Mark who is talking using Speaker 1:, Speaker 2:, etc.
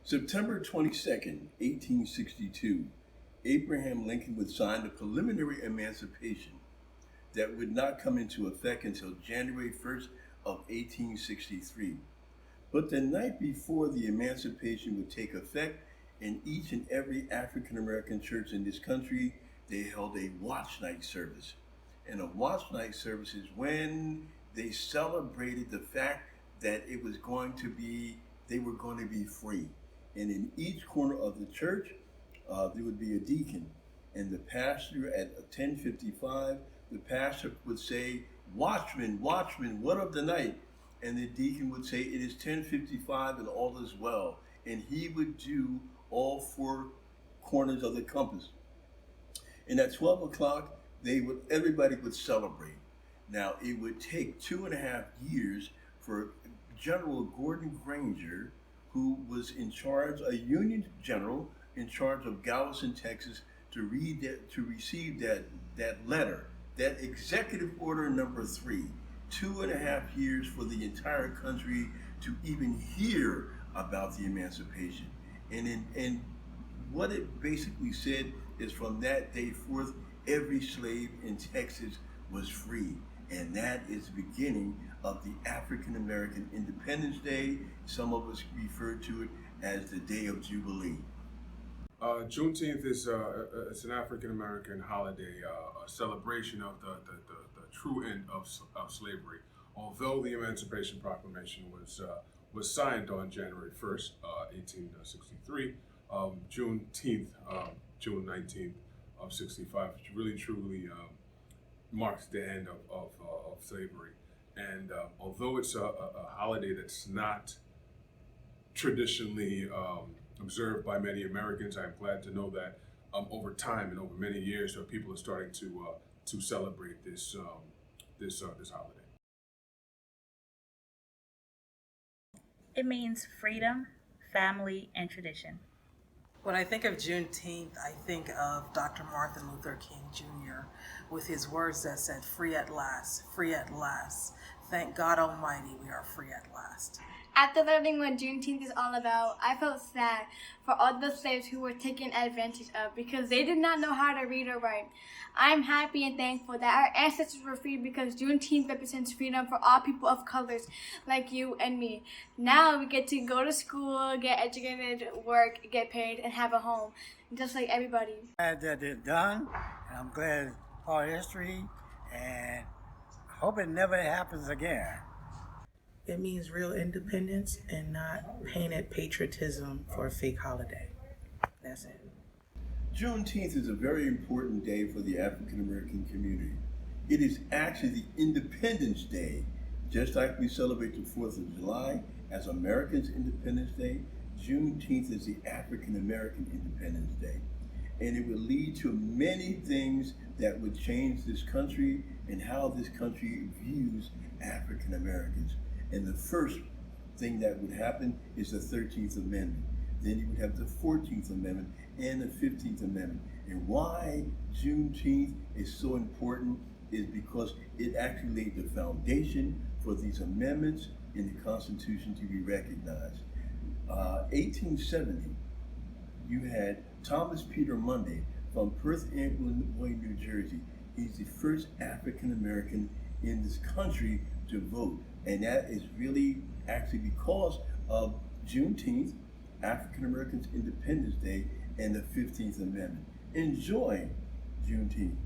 Speaker 1: September 22nd, 1862, Abraham Lincoln would sign the preliminary emancipation that would not come into effect until January 1st of 1863. But the night before the emancipation would take effect, in each and every African American church in this country, they held a watch night service. And a watch night service is when they celebrated the fact that they were going to be free. And in each corner of the church, there would be a deacon. And the pastor at 10:55, the pastor would say, "Watchman, watchman, what of the night?" And the deacon would say, "It is 10:55 and all is well." And he would do all four corners of the compass. And at 12 o'clock, everybody would celebrate. Now, it would take 2.5 years for General Gordon Granger, who was in charge, a Union general in charge of Galveston, Texas, to receive that letter, that executive order number 3. 2.5 years for the entire country to even hear about the emancipation. And what it basically said is from that day forth, every slave in Texas was free. And that is the beginning of the African American Independence Day. Some of us refer to it as the Day of Jubilee.
Speaker 2: Juneteenth is it's an African American holiday, a celebration of the true end of slavery. Although the Emancipation Proclamation was signed on January 1st, 1863, Juneteenth, June 19th of 65, which really truly marks the end of slavery. And although it's a holiday that's not traditionally observed by many Americans, I'm glad to know that over time and over many years, people are starting to celebrate this holiday.
Speaker 3: It means freedom, family, and tradition.
Speaker 4: When I think of Juneteenth, I think of Dr. Martin Luther King Jr. with his words that said, "Free at last, free at last. Thank God Almighty, we are free at last."
Speaker 5: After learning what Juneteenth is all about, I felt sad for all the slaves who were taken advantage of because they did not know how to read or write. I'm happy and thankful that our ancestors were freed because Juneteenth represents freedom for all people of colors like you and me. Now we get to go to school, get educated, work, get paid, and have a home, just like everybody.
Speaker 6: Glad that it's done, and I'm glad it's part of history, and I hope it never happens again.
Speaker 7: It means real independence and not painted patriotism for a fake holiday. That's it.
Speaker 1: Juneteenth is a very important day for the African American community. It is actually the Independence Day. Just like we celebrate the 4th of July as Americans' Independence Day, Juneteenth is the African American Independence Day. And it will lead to many things that would change this country and how this country views African Americans. And the first thing that would happen is the 13th Amendment. Then you would have the 14th Amendment and the 15th Amendment. And why Juneteenth is so important is because it actually laid the foundation for these amendments in the Constitution to be recognized. 1870, you had Thomas Peter Monday from Perth Amboy, New Jersey. He's the first African American in this country to vote. And that is really actually because of Juneteenth, African Americans' Independence Day, and the 15th Amendment. Enjoy Juneteenth.